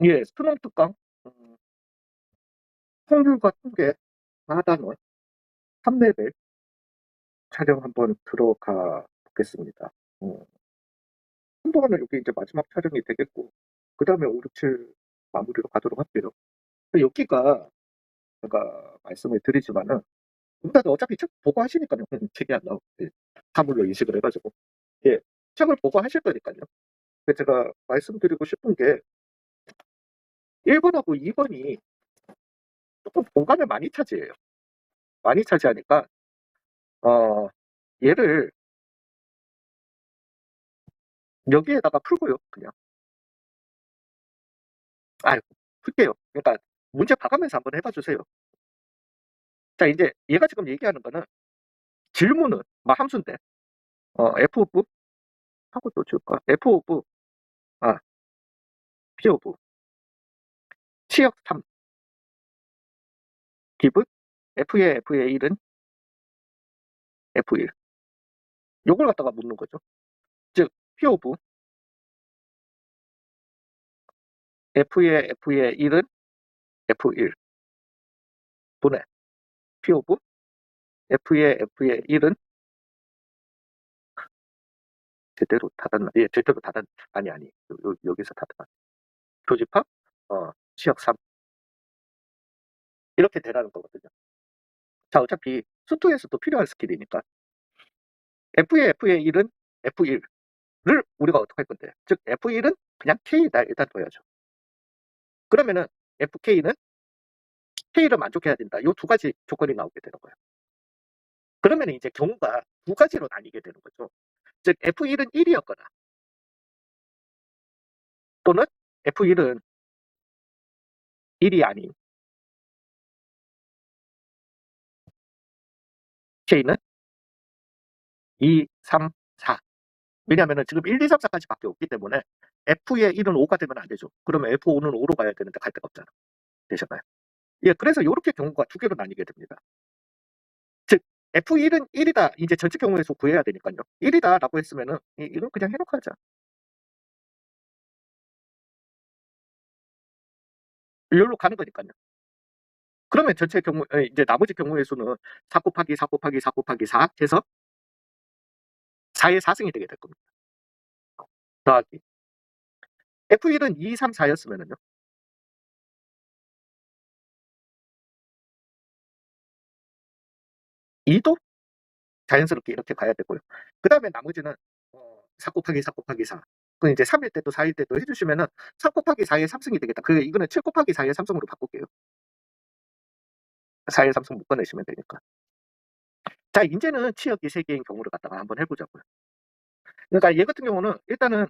예, 수능 특강, 음, 확률과 통계, 4단원, 3레벨 촬영 한번 들어가 보겠습니다. 어, 한동안은 여기 이제 마지막 촬영이 되겠고, 그 다음에 5, 6, 7 마무리로 가도록 할게요. 여기가 제가 말씀을 드리지만은, 일단 어차피 책 보고 하시니까요. 책이 안 나오고, 예, 사물로 인식을 해가지고. 예, 책을 보고 하실 거니까요. 근데 제가 말씀드리고 싶은 게, 1번하고 2번이 조금 공간을 많이 차지해요. 많이 차지하니까, 어, 얘를 여기에다가 풀고요, 그냥. 아, 풀게요. 그러니까 문제 봐가면서 한번 해봐 주세요. 자, 이제 얘가 지금 얘기하는 거는 질문은 막 함수인데, f 오브 하고 또 줄까? f 오브 아 p 오브 치역 3 기분 f의 1은 f1 요걸 갖다가 묻는 거죠. 즉 p 오브 f의 1은 f1 분의 p 오브 f의 1은 제대로 닫았나? 예, 제대로 닫았 아니 여기서 닫았나? 교집합 치역 3 이렇게 되라는 거거든요. 자, 어차피 수투에서도 필요한 스킬이니까 f의 1은 f1을 우리가 어떻게 할 건데, 즉 f1은 그냥 k다 일단 둬야죠. 그러면은 fk는 k를 만족해야 된다. 이 두 가지 조건이 나오게 되는 거예요. 그러면 이제 경우가 두 가지로 나뉘게 되는 거죠. 즉 f1은 1이었거나 또는 f1은 1이 아닌 k는 2, 3, 4. 왜냐하면 지금 1, 2, 3, 4까지 밖에 없기 때문에 f의 1은 5가 되면 안 되죠. 그러면 f5는 5로 가야 되는데 갈 데가 없잖아. 되셨나요? 예, 그래서 이렇게 경우가 두 개로 나뉘게 됩니다. 즉 f1은 1이다. 이제 전체 경우의 수 구해야 되니까요. 1이다 라고 했으면은 이건 그냥 해놓고 하자. 이걸로 가는 거니까요. 그러면 전체 경우 이제 나머지 경우의 수는 4 곱하기 4 곱하기 4 곱하기 4 해서 4의 4승이 되게 될 겁니다. 더하기 f1은 2, 3, 4였으면은요. 2도 자연스럽게 이렇게 가야 되고요. 그 다음에 나머지는 4 곱하기 4 곱하기 4. 그 이제 3일 때도 4일 때도 해주시면은 3 곱하기 4의 3승이 되겠다. 이거는 7 곱하기 4의 3승으로 바꿀게요. 4의 3승 묶어내시면 되니까. 자, 이제는 치역이 3개인 경우를 갖다가 한번 해보자고요. 그러니까 얘 같은 경우는 일단은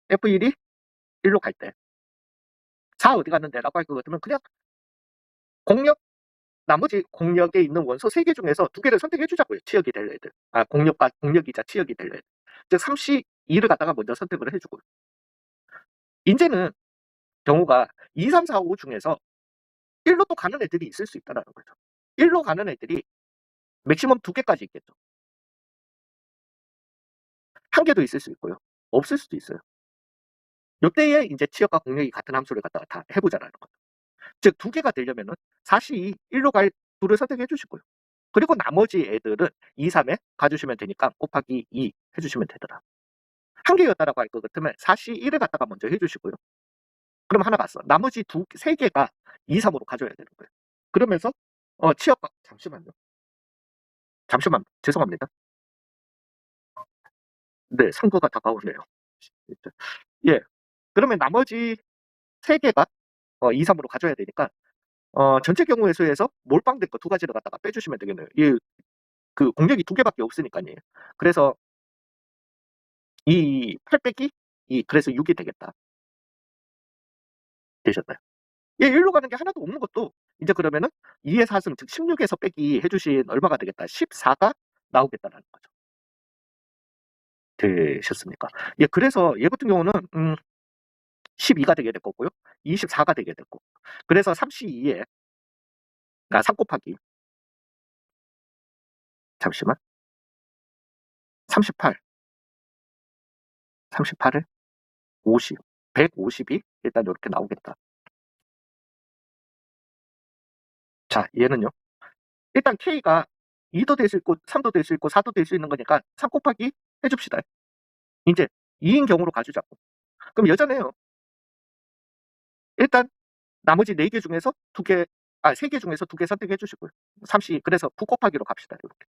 F1이 1로 갈 때, 4 어디 갔는데 라고 할 것 같으면 그냥 공역, 나머지 공역에 있는 원소 3개 중에서 2개를 선택해 주자고요. 치역이 될 애들. 공역이자 치역이 될 애들. 즉 32를 갖다가 먼저 선택을 해주고요. 이제는 경우가 2, 3, 4, 5 중에서 1로 또 가는 애들이 있을 수 있다는 거죠. 1로 가는 애들이 맥시멈 2개까지 있겠죠. 1개도 있을 수 있고요. 없을 수도 있어요. 요때에 이제 치역과 공역이 같은 함수를 갖다가 다 해보자라는 거죠. 즉 2개가 되려면은 4시 1로 갈 2를 선택해 주시고요. 그리고 나머지 애들은 2, 3에 가주시면 되니까 곱하기 2 해주시면 되더라. 1개였다라고 할 것 같으면 4시 1을 갖다가 먼저 해주시고요. 그럼 하나 봤어. 나머지 3개가 2, 3으로 가져야 되는 거예요. 그러면서 치역과 잠시만 죄송합니다. 네, 선거가 다가오네요. 예. 그러면 나머지 3개가 2, 3으로 가져야 되니까 전체 경우의 수에서 몰빵된 거 2가지를 갖다가 빼주시면 되겠네요. 그 공격이 2개밖에 없으니까요. 그래서 이 8 빼기 그래서 6이 되겠다. 되셨나요? 얘 1로 가는 게 하나도 없는 것도 이제 그러면은 2의 4승 즉 16에서 빼기 해주신 얼마가 되겠다. 14가 나오겠다라는 거죠. 되셨습니까? 예, 그래서 얘 같은 경우는 12가 되게 될 거고요. 24가 되게 됐고. 그래서 32에 3 곱하기 잠시만 38 38을 50 150이 일단 이렇게 나오겠다. 자, 얘는요. 일단 K가 2도 될 수 있고 3도 될 수 있고 4도 될 수 있는 거니까 3 곱하기 해줍시다. 이제 2인 경우로 가주자고. 그럼 여전해요. 일단 나머지 4개 중에서 2개, 3개 중에서 2개 선택해 주시고요. 3씨, 그래서 9 곱하기로 갑시다. 이렇게.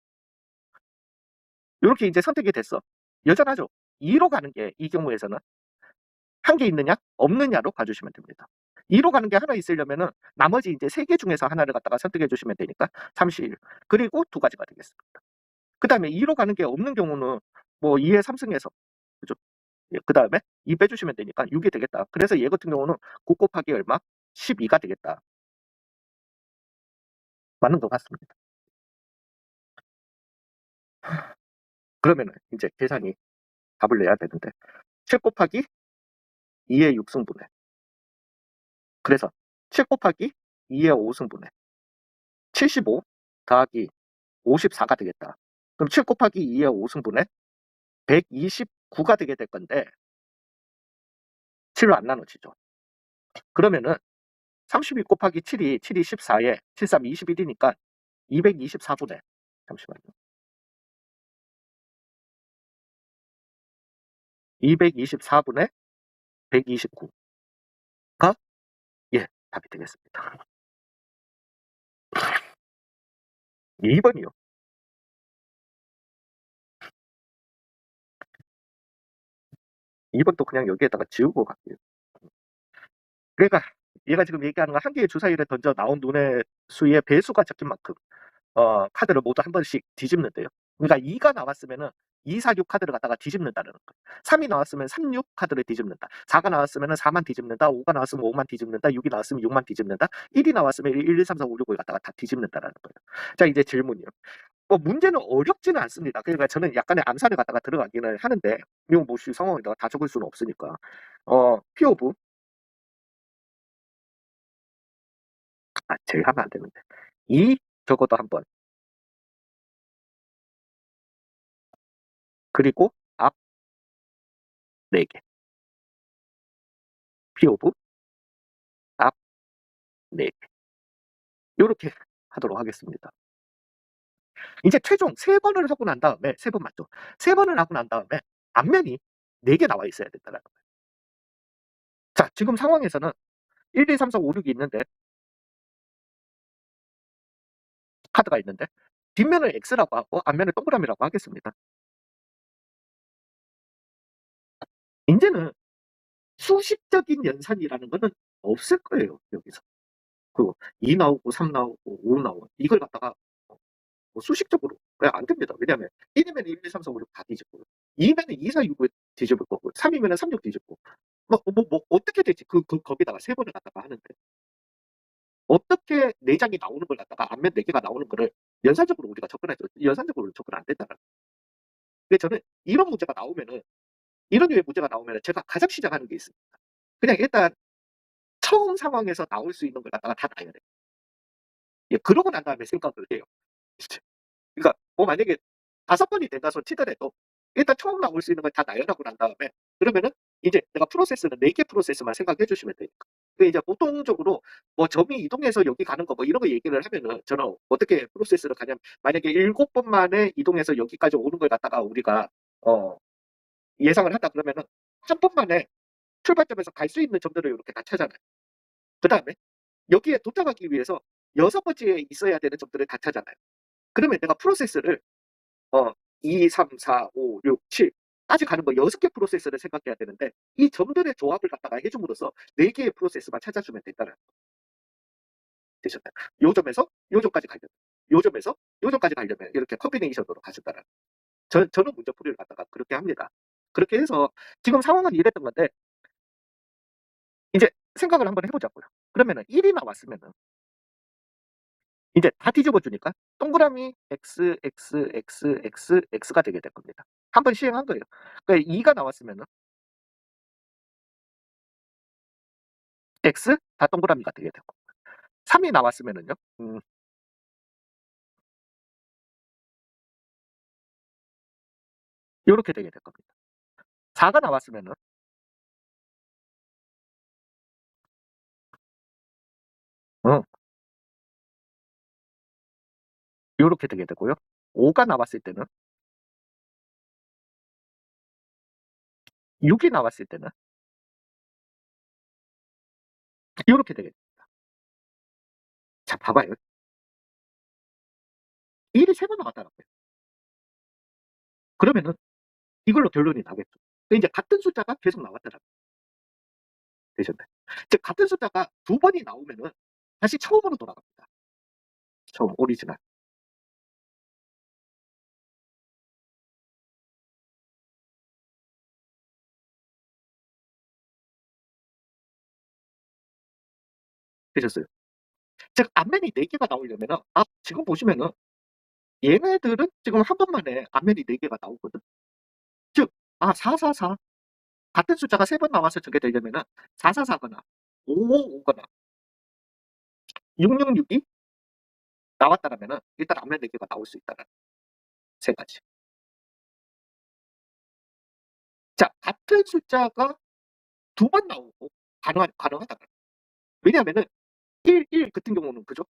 이렇게 이제 선택이 됐어. 여전하죠? 2로 가는 게 이 경우에서는 한 개 있느냐 없느냐로 가주시면 됩니다. 2로 가는 게 하나 있으려면은 나머지 이제 3개 중에서 하나를 갖다가 선택해 주시면 되니까 31 그리고 2가지가 되겠습니다. 그 다음에 2로 가는 게 없는 경우는 뭐 2의 3승에서 그죠? 그 다음에 2 빼주시면 되니까 6이 되겠다. 그래서 얘 같은 경우는 9 곱하기 얼마? 12가 되겠다. 맞는 것 같습니다. 그러면은 이제 계산이 답을 내야 되는데 7 곱하기 2의 6승분해. 그래서 7 곱하기 2의 5승분해. 75 더하기 54가 되겠다. 그럼 7 곱하기 2의 5승분해 129가 되게 될 건데 7로 안 나눠지죠. 그러면은 32 곱하기 7이 14에 7, 3, 21이니까 224분의 잠시만요. 224분의 129가 예, 답이 되겠습니다. 2번이요. 2번도 그냥 여기에다가 지우고 갈게요. 그러니까 얘가 지금 얘기하는 건 한 개의 주사위를 던져 나온 눈의 수의 배수가 적힌 만큼 카드를 모두 한 번씩 뒤집는데요. 그러니까 2가 나왔으면은 2, 4, 6 카드를 갖다가 뒤집는다는 거예요. 3이 나왔으면 3, 6 카드를 뒤집는다. 4가 나왔으면 4만 뒤집는다. 5가 나왔으면 5만 뒤집는다. 6이 나왔으면 6만 뒤집는다. 1이 나왔으면 1, 2, 3, 4, 5, 6을 갖다가 다 뒤집는다라는 거예요. 자, 이제 질문이요. 뭐 문제는 어렵지는 않습니다. 그러니까 저는 약간의 암살을 갖다가 들어가기는 하는데 이거 뭐 상황에다가 다 적을 수는 없으니까 P 오브 제일 하면 안 되는데 2 적어도 한번 그리고 앞 4개 P 오브 앞 4개 요렇게 하도록 하겠습니다. 이제 최종 3번을 하고 난 다음에 3번 맞죠? 3번을 하고 난 다음에 앞면이 4개 나와 있어야 된다는 거예요. 자, 지금 상황에서는 1, 2, 3, 4, 5, 6이 있는데 카드가 있는데 뒷면을 X라고 하고 앞면을 동그라미라고 하겠습니다. 이제는 수식적인 연산이라는 거는 없을 거예요. 여기서. 그 2 나오고 3 나오고 5 나오고 이걸 갖다가 뭐 수식적으로 그냥 안 됩니다. 왜냐하면 1이면 1, 2, 3, 4, 5, 6 다 뒤집고 2면 2, 4, 6을 뒤집을 거고 3이면 3, 6 뒤집고 뭐 어떻게 되지? 거기다가 3번을 갖다가 하는데 어떻게 4장이 나오는 걸 갖다가 앞면 4개가 나오는 거를 연산적으로 우리가 접근하죠. 연산적으로 접근 안 된다는. 근데 저는 이런 문제가 나오면은 이런 류의 문제가 나오면은 제가 가장 시작하는 게 있습니다. 그냥 일단 처음 상황에서 나올 수 있는 걸 갖다가 다 놔야 돼요. 예, 그러고 난 다음에 생각을 해요. 그러니까 뭐 만약에 5번이 된다서 치더라도 일단 처음 나올 수 있는 걸 다 나열하고 난 다음에 그러면은 이제 내가 프로세스는 4개 프로세스만 생각해 주시면 되니까. 그 이제 보통적으로 뭐 점이 이동해서 여기 가는 거 뭐 이런 거 얘기를 하면은 저는 어떻게 프로세스를 가냐면 만약에 7번 만에 이동해서 여기까지 오는 걸 갖다가 우리가 예상을 한다 그러면은 한 번 만에 출발점에서 갈 수 있는 점들을 이렇게 다 찾아놔요. 그다음에 여기에 도착하기 위해서 6번째에 있어야 되는 점들을 다 찾아놔요. 그러면 내가 프로세스를 어 2, 3, 4, 5, 6, 7까지 가는 거 6개 프로세스를 생각해야 되는데 이 점들의 조합을 갖다가 해 줌으로써 4개의 프로세스만 찾아주면 된다는 거 되셨나요? 요 점에서 요 점까지 가려면 요 점에서 요 점까지 가려면 이렇게 컨비네이션으로 가준다는 저는 문제풀이를 갖다가 그렇게 합니다. 그렇게 해서 지금 상황은 이랬던 건데 이제 생각을 한번 해 보자고요. 그러면은 1이 나왔으면은 이제 다 뒤집어 주니까 동그라미 X, X, X, X, X가 되게 될 겁니다. 한번 시행한 거예요. 그러니까 2가 나왔으면은 X 다 동그라미가 되게 되고 3이 나왔으면은요. 요렇게 되게 될 겁니다. 4가 나왔으면은 어 요렇게 되게 되고요. 5가 나왔을 때는 6이 나왔을 때는 요렇게 되게 됩니다. 자 봐봐요. 1이 3번 나왔다는 거예요. 그러면은 이걸로 결론이 나겠죠. 근데 이제 같은 숫자가 계속 나왔다라는 되셨나요? 즉 같은 숫자가 2번이 나오면은 다시 처음으로 돌아갑니다. 처음 오리지널. 되셨어요? 즉 앞면이 4개가 나오려면은 지금 보시면은 얘네들은 지금 한 번만에 앞면이 4개가 나오거든. 즉 444 같은 숫자가 3번 나와서 저게 되려면은 444거나 555거나 6662 나왔다라면은 일단 앞면 4개가 나올 수 있다는 3가지. 자 같은 숫자가 2번 나오고 가능하다. 왜냐하면은 11 같은 경우는 그죠?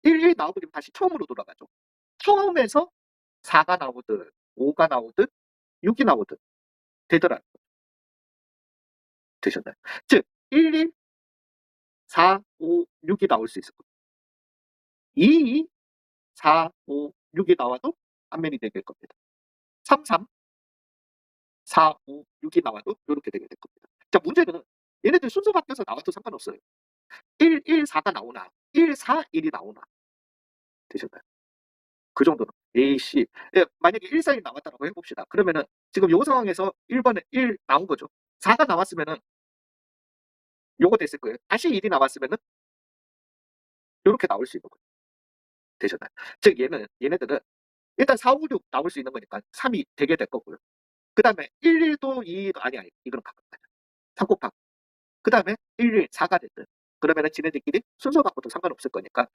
11 나오고 다시 처음으로 돌아가죠. 처음에서 4가 나오든 5가 나오든 6이 나오든 되더라는 거죠. 되셨나요? 즉 11, 4, 5, 6이 나올 수 있을 거예요. 22, 4, 5, 6이 나와도 앞면이 4개일 겁니다. 33, 4, 5, 6이 나와도 요렇게 되게 될 겁니다. 자 문제는 얘네들 순서 바뀌어서 나와도 상관없어요. 1, 1, 4가 나오나 1, 4, 1이 나오나 되셨나요? 그 정도는 A씨 만약에 1, 4, 1 나왔다라고 해봅시다. 그러면은 지금 요 상황에서 1번에 1 나온 거죠. 4가 나왔으면은 요거 됐을 거예요. 다시 1이 나왔으면은 요렇게 나올 수 있는 거예요. 되셨나요? 즉 얘네들은 일단 4, 5, 6 나올 수 있는 거니까 3이 되게 될 거고요. 그 다음에 1, 1도 2도 아니 이거는 가깝다. 3 곱하기 그 다음에 1, 1, 4가 됐든 그러면은 지네들끼리 순서 바꿔도 상관없을 거니까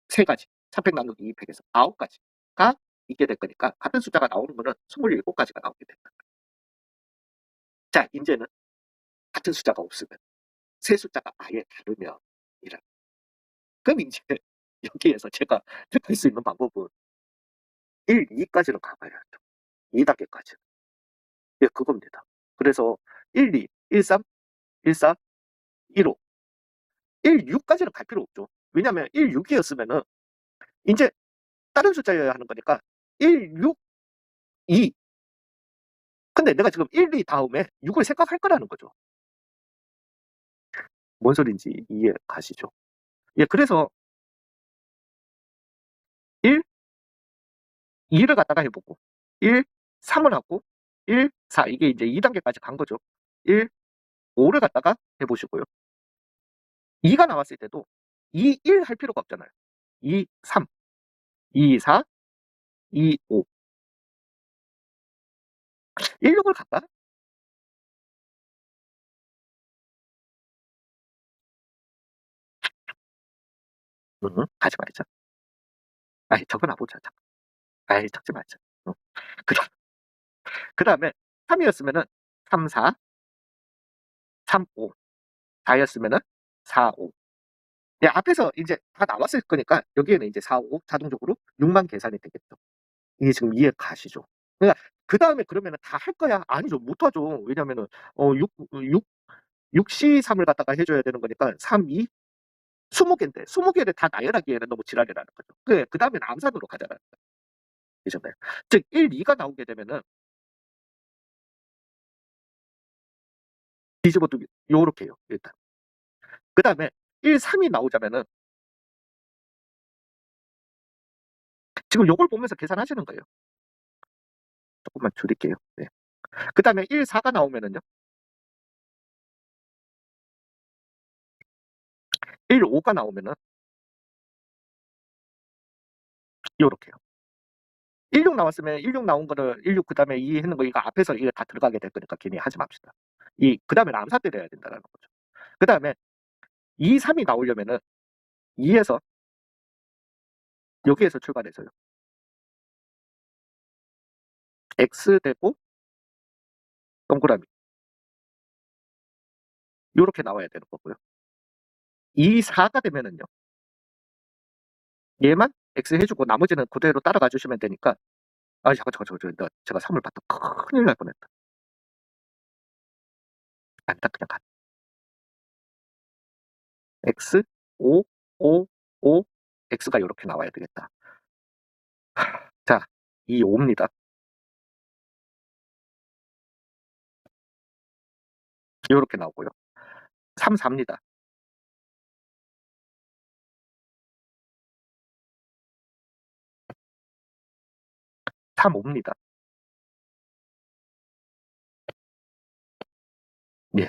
3가지 3팩 나누기 2팩에서 9가지가 있게 될 거니까 같은 숫자가 나오는 거는 27가지가 나오게 된다. 자 이제는 같은 숫자가 없으면 세 숫자가 아예 다르면 이라. 그럼 이제 여기에서 제가 택할 수 있는 방법은 1, 2까지는 가봐야죠. 2단계까지. 예, 그겁니다. 그래서 1, 2, 1, 3, 1, 4, 1, 5. 1, 6까지는 갈 필요 없죠. 왜냐면 1, 6이었으면은 이제 다른 숫자여야 하는 거니까 1, 6, 2. 근데 내가 지금 1, 2 다음에 6을 생각할 거라는 거죠. 뭔 소린지 이해 가시죠? 예, 그래서 1, 2를 갖다가 해보고 1, 3을 하고 1, 4 이게 이제 2단계까지 간 거죠. 1, 5를 갖다가 해보시고요. 2가 나왔을 때도 2, 1 할 필요가 없잖아요. 2, 3, 2, 4, 2, 5. 1, 6을 갈까? 가지 말자. 아이, 적어놔보자. 아이, 적지 말자. 그 다음에 3이었으면은 3, 4, 3, 5. 4였으면은 4, 5. 예, 앞에서 이제 다 나왔을 거니까 여기에는 이제 4, 5 자동적으로 6만 계산이 되겠죠. 이게 지금 이해 가시죠? 그러니까 그 다음에 그러면은 다 할 거야? 아니죠. 못하죠. 왜냐면은 6C3을 갖다가 해줘야 되는 거니까 3, 2, 20개인데 20개를 다 나열하기에는 너무 지랄이라는 거죠. 그 다음에는 암산으로 가자라는 거죠. 되셨나요? 즉 1, 2가 나오게 되면은 뒤집어두기 요렇게 해요. 일단. 그 다음에 1, 3이 나오자면은 지금 요걸 보면서 계산하시는 거예요. 조금만 줄일게요. 네. 그 다음에 1, 4가 나오면은요. 1, 5가 나오면은 요렇게요. 16 나왔으면 16 나온 거를 16 그 다음에 2 했는 거 이거 앞에서 이거 다 들어가게 될 거니까 괜히 하지 맙시다. 그 다음에는 암산 때려야 된다는 거죠. 그 다음에 2, 3이 나오려면은 2에서 여기에서 출발해서요. X 되고 동그라미 요렇게 나와야 되는 거고요. 2, 4가 되면은요. 얘만 X 해주고 나머지는 그대로 따라가 주시면 되니까. 아, 잠깐, 제가 3을 봤다. 큰일 날 뻔했다. 아니다, 그냥 가. X, 5, 5, 5, X가 이렇게 나와야 되겠다. 자, 2, 5입니다. 이렇게 나오고요. 3, 4입니다. 3, 5입니다. 예.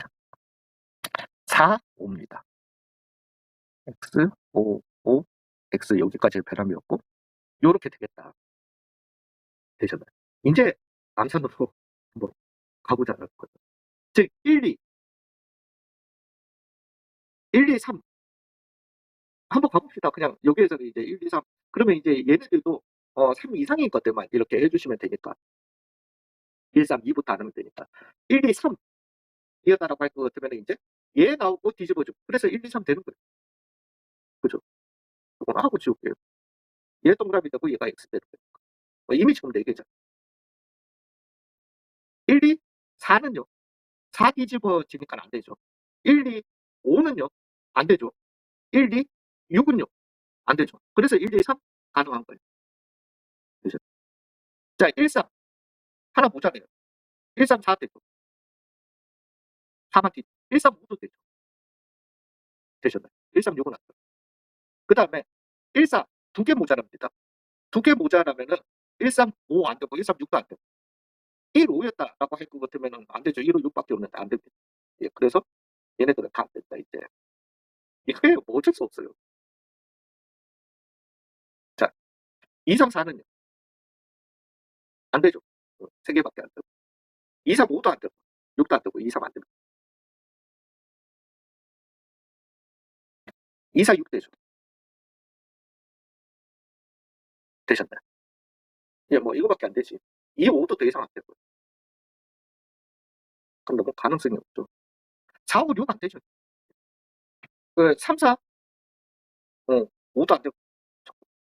4, 5입니다. X, 5, 5, X 여기까지 변함이었고, 요렇게 되겠다. 되셨나요? 이제 암산으로 한번 가보자는 거죠. 즉, 1, 2, 3. 한번 가봅시다. 그냥 여기에서는 이제 1, 2, 3. 그러면 이제 얘네들도 3 이상인 것들만 이렇게 해주시면 되니까. 1, 3, 2부터 안 하면 되니까. 1, 2, 3. 이었다라고 할 것 같으면 이제 얘 나오고 뒤집어주고. 그래서 1, 2, 3 되는 거예요. 그죠? 그건 하고 지울게요. 얘 동그라미 되고 얘가 X 되는 거예요. 이미 지금 4개잖아. 1, 2, 4는요. 4 뒤집어지니까 안 되죠. 1, 2, 5는요. 안 되죠. 1, 2, 6은요. 안 되죠. 그래서 1, 2, 3 가능한 거예요. 그죠? 자, 1, 3 하나 모자래요. 1, 3, 4 되죠. 4만 뒤. 1, 3, 5도 되죠. 되셨나요? 1, 3, 6은 안 돼요. 그 다음에 1, 4 두 개 모자랍니다. 두 개 모자라면은 1, 3, 5 안 되고 1, 3, 6도 안 되고 1, 5였다라고 할 것 같으면은 안 되죠. 1, 5, 6밖에 없는데 안 됩니다. 예, 그래서 얘네들은 다 안 된다 이제. 이거예요. 뭐 어쩔 수 없어요. 자, 2, 3, 4는요. 안 되죠. 세 개밖에 안 되고. 2, 3, 5도 안 되고. 6도 안 되고 2, 3 안 됩니다. 2, 4, 6 되죠. 되셨나요? 예, 뭐 이거밖에 안 되지. 2, 5도 더 이상 안 되고. 그럼 너무 가능성이 없죠. 4, 5, 6 안 되죠. 3, 4, 5도 안 되고.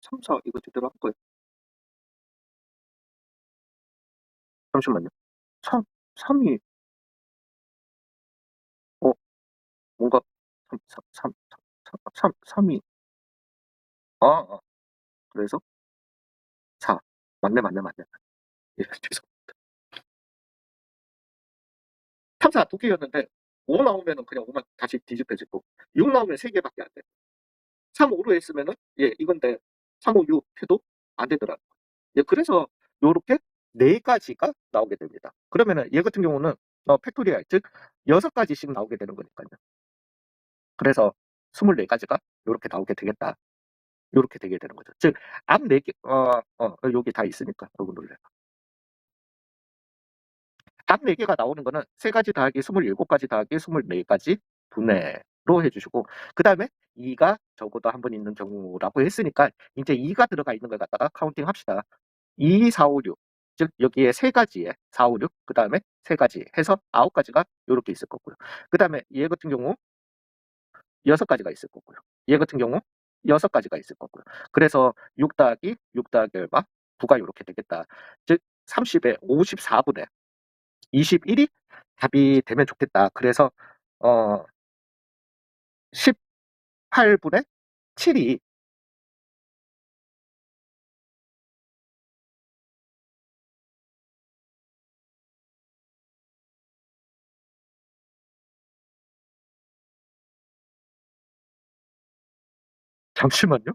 3, 4 이거 제대로 한 거예요. 잠시만요. 3, 3이 어 뭔가 3이 그래서 4 맞네. 예, 죄송. 3, 4 두 개였는데 5 나오면은 그냥 5만 다시 뒤집혀지고 6 나오면 3개밖에 안 돼. 3, 5로 했으면은 예, 이건데 3, 5, 6 해도 안 되더라고요. 예, 그래서 요렇게 4가지가 나오게 됩니다. 그러면은 얘 같은 경우는 팩토리얼 즉 6가지씩 나오게 되는 거니까요. 그래서 24가지가 요렇게 나오게 되겠다. 요렇게 되게 되는 거죠. 즉, 앞 4개, 여기 다 있으니까, 요거 눌러요. 앞 4개가 나오는 거는 3가지 더하기 27가지 더하기 24가지 분해로 해주시고, 그 다음에 2가 적어도 한 번 있는 경우라고 했으니까, 이제 2가 들어가 있는 걸 갖다가 카운팅 합시다. 2, 4, 5, 6. 즉, 여기에 3가지에 4, 5, 6, 그 다음에 3가지 해서 9가지가 요렇게 있을 거고요. 그 다음에 얘 같은 경우 6가지가 있을 거고요. 얘 같은 경우 6가지가 있을 거고요. 그래서 6 더하기 6 더하기 얼마? 9가 이렇게 되겠다. 즉 30에 54분의 21이 답이 되면 좋겠다. 그래서 18분의 7이 잠시만요.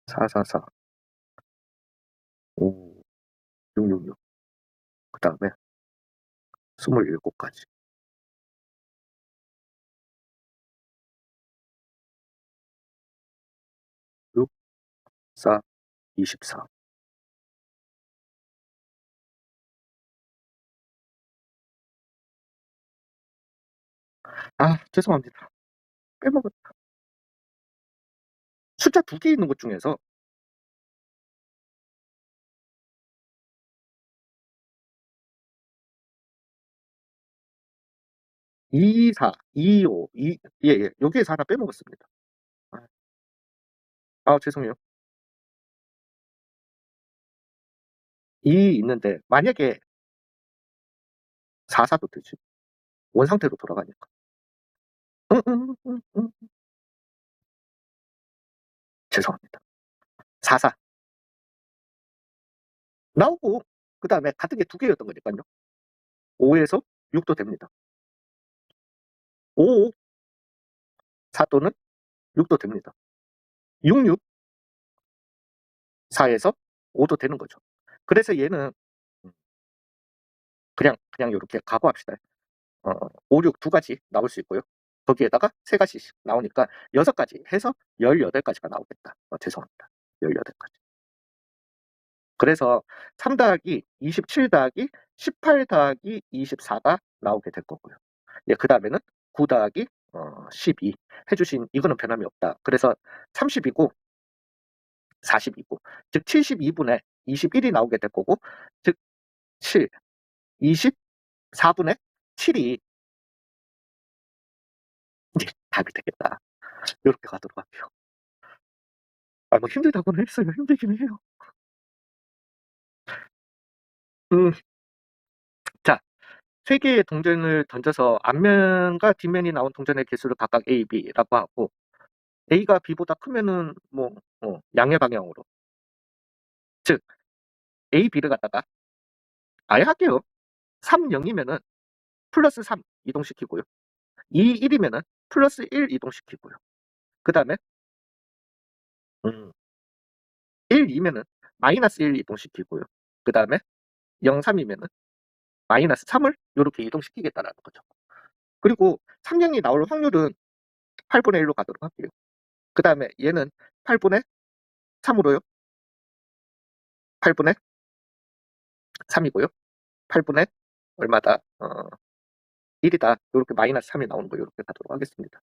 444 5 666 그다음에 27가지 6 4 24 죄송합니다. 빼먹었 숫자 2개 있는 것 중에서 24, 25, 2 예예. 여기에서 하나 빼먹었습니다. 아. 아 죄송해요. 2 있는데 만약에 4, 4도 되지. 원상태로 돌아가니까. 응응응응. 죄송합니다. 4, 4 나오고 그다음에 같은 게 2 개였던 거니깐요. 5 에서 6도 됩니다. 5, 5 4 또는 6도 됩니다. 6, 6 4 에서 5도 되는 거죠. 그래서 얘는 음 그냥 요렇게 각오합시다. 5, 6 두 가지 나올 수 있고요. 거기에다가 3 가지씩 나오니까 6 가지 해서 18 가지가 나오겠다. 죄송합니다. 18 가지. 그래서 3 더하기 27 더하기 18 더하기 24가 나오게 될 거고요. 예 그다음에는 9 더하기 12 해 주신 이거는 변함이 없다. 그래서 30이고 40이고 즉 72분의 21이 나오게 될 거고 즉 7, 24분의 7이 이제 답이 되겠다. 요렇게 가도록 할게요. 아 뭐 힘들다고는 했어요. 힘들긴 해요. 음 자 3 개의 동전을 던져서 앞면과 뒷면이 나온 동전의 개수를 각각 A, B라고 하고 A가 B보다 크면은 뭐 양의 방향으로 즉 A, B를 갖다가 아예 할게요. 3, 0이면은 플러스 3 이동시키고요. 2, 1이면은 플러스 1 이동시키고요. 그다음에 음 1, 2면은 마이너스 1 이동시키고요. 그다음에 0, 3이면은 마이너스 3을 요렇게 이동시키겠다라는 거죠. 그리고 3, 0이 나올 확률은 8분의 1로 가도록 할게요. 그다음에 얘는 8분의 3으로요. 8분의 3이고요. 8분의 얼마다 1이다. 요렇게 마이너스 3이 나오는 거 요렇게 가도록 하겠습니다.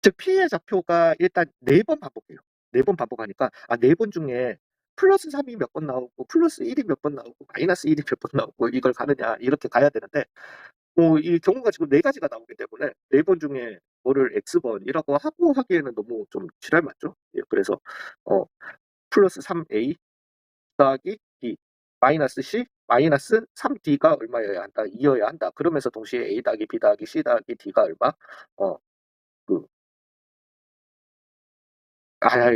즉 P의 좌표가 일단 4번 반복해요. 4번 반복하니까 4번 중에 플러스 3이 몇 번 나오고 플러스 1이 몇 번 나오고 마이너스 1이 몇 번 나오고 이걸 가느냐 이렇게 가야 되는데 이 경우가 지금 4 가지가 나오기 때문에 4번 중에 뭐를 X번이라고 하고 하기에는 너무 좀 지랄 맞죠? 예 그래서 어 플러스 3A 더하기 D 마이너스 C 마이너스 3D가 얼마여야 한다? 2여야 한다. 그러면서 동시에 A 더하기 B 더하기 C 더하기 D가 얼마? 그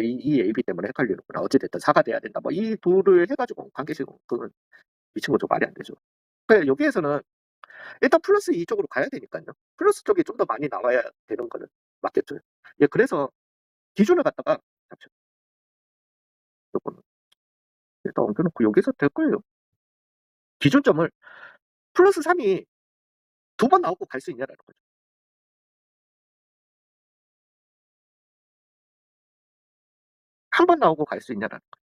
이 AB 때문에 헷갈리는구나. 어찌 됐든 4가 돼야 된다. 뭐 이 둘을 해 가지고 관계식 그건 미친 거죠. 말이 안 되죠. 그러니까 여기에서는 일단 플러스 2 쪽으로 가야 되니깐요. 플러스 쪽이 좀 더 많이 나와야 되는 거는 맞겠죠. 예 그래서 기준을 갖다가 잠시만요. 요거는 일단 옮겨 놓고 여기서 될 거예요. 기준점을 플러스 3이 2번 나오고 갈 수 있냐라는 거죠. 한 번 나오고 갈 수 있냐라는 거.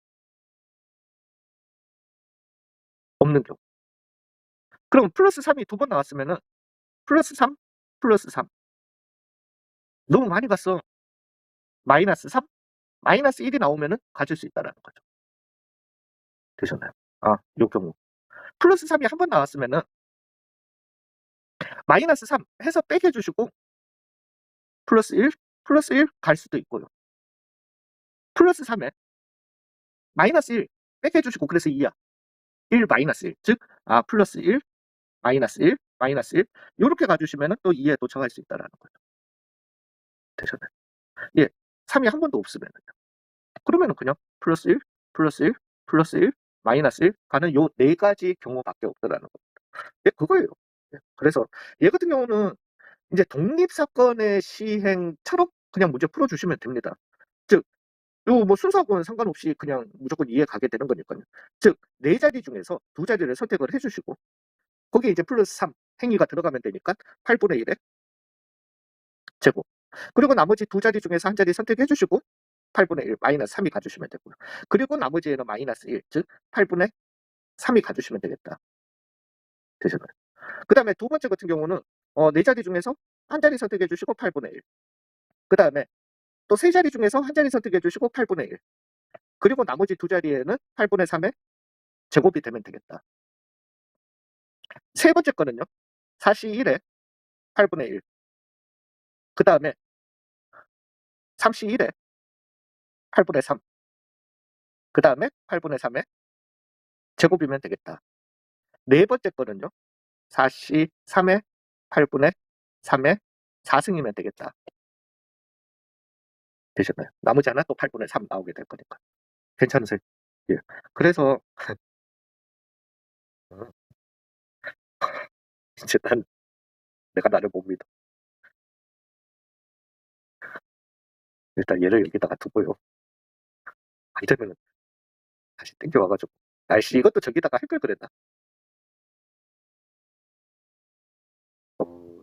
없는 경우. 그럼 플러스 3이 2번 나왔으면은 플러스 3, 플러스 3 너무 많이 갔어. 마이너스 3, 마이너스 1이 나오면은 가질 수 있다라는 거죠. 되셨나요? 요 경우. 플러스 3이 한 번 나왔으면은 마이너스 3 해서 빼게 해 주시고 플러스 1, 플러스 1 갈 수도 있고요. 플러스 3에 마이너스 1 빼게 해 주시고 그래서 2야. 1 마이너스 1 즉 플러스 1 마이너스 1 마이너스 1 요렇게 가 주시면은 또 2에 도착할 수 있다라는 거죠. 되셨나요? 예. 3이 한 번도 없으면은요. 그러면은 그냥 플러스 1, 플러스 1, 플러스 1, 마이너스 1 가는 요 4 가지 경우밖에 없다라는 겁니다. 예 그거예요. 예. 그래서 얘 같은 경우는 인제 독립사건의 시행처럼 그냥 문제 풀어 주시면 됩니다. 즉 요 뭐 순서하고는 상관없이 그냥 무조건 이해 가게 되는 거니깐요. 즉 4 자리 중에서 2 자리를 선택을 해 주시고 거기에 이제 플러스 3 행위가 들어가면 되니까 8분의 1의 제곱. 그리고 나머지 2 자리 중에서 1 자리 선택해 주시고 8분의 1 마이너스 3이 가 주시면 되고요. 그리고 나머지에는 마이너스 1 즉 8분의 3이 가 주시면 되겠다. 되셨나요? 그다음에 두 번째 같은 경우는 4 자리 중에서 1 자리 선택해 주시고 8분의 1. 그다음에 또 3 자리 중에서 1 자리 선택해 주시고 8분의 1. 그리고 나머지 2 자리에는 8분의 3의 제곱이 되면 되겠다. 세 번째 거는요. 4시 1에 8분의 1. 그다음에 3시 1에 8분의 3. 그 다음에 8분의 3의 제곱이면 되겠다. 네 번째 거는요. 4C 3의 8분의 3의 4승이면 되겠다. 되셨나요? 나머지 하나 또 8분의 3 나오게 될 거니까. 괜찮으세요? 예. 그래서 어, 이제 내가 나를 못 믿어. 일단 얘를 여기다가 두고요. 이러면 다시 땡겨와가지고 아이씨 이것도 저기다가 할 걸 그랬나?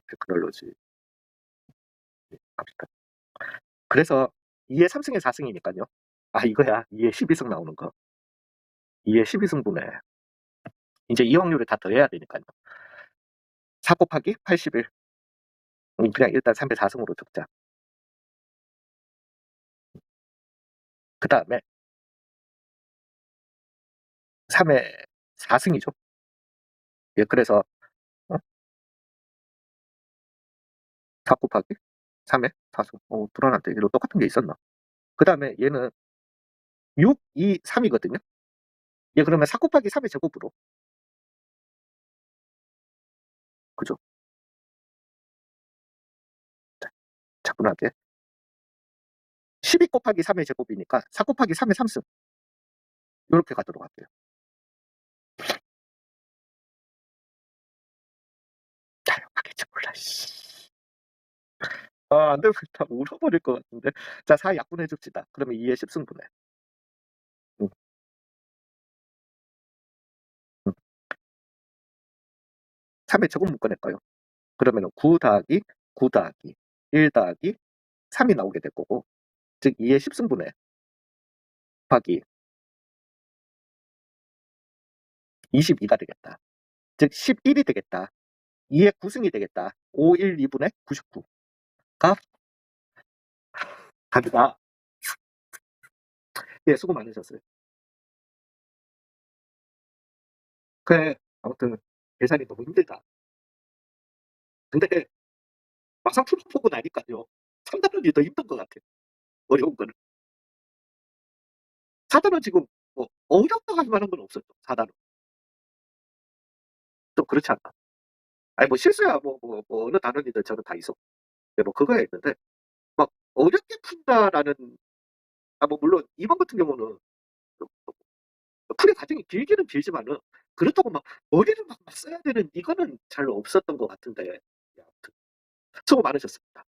테크놀로지 갑시다. 그래서 2의 3승의 4승이니까요. 이거야. 2의 12승 나오는 거. 2의 12승분에 이제 이 확률을 다 더해야 되니까요. 4 곱하기 81. 그냥 일단 3의 4승으로 적자. 그 다음에 3의 4승이죠. 예, 그래서 4 곱하기 3의 4승. 불안한데 이거 똑같은 게 있었나? 그 다음에 얘는 6, 2, 3이거든요. 예, 그러면 4 곱하기 3의 제곱으로. 그죠? 차분하게. 12 곱하기 3의 제곱이니까 4 곱하기 3의 3승. 이렇게 가도록 할게요. 하겠지 몰라. 안 되면 다 울어버릴 것 같은데. 자, 4 약분해 줍시다. 그러면 2의 10승분해. 응. 응. 3의 제곱 묶어낼까요? 그러면 9 더하기 9 더하기 1 더하기 3이 나오게 될 거고, 즉 2의 10승분해 곱하기 22가 되겠다. 즉 11이 되겠다. 2의 9승이 되겠다. 5, 1, 2분의 99가 답이다. 예, 수고 많으셨어요. 그래, 아무튼 계산이 너무 힘들다. 근데 막상 풀어보고 나니까요. 3단원이 더 힘든 것 같아. 어려운 거는. 4단원 지금 뭐 어렵다고 할 만한 건 없었죠. 4단원. 좀 그렇지 않나? 아니 뭐 실수야 뭐 어느 단원이든 저는 다 있어. 뭐 그거야 있는데 막 어렵게 푼다라는 뭐 물론 이번 같은 경우는 좀 풀이 과정이 길기는 길지만은 그렇다고 막 머리를 막 써야 되는 이거는 잘 없었던 것 같은데 아무튼 수고 많으셨습니다.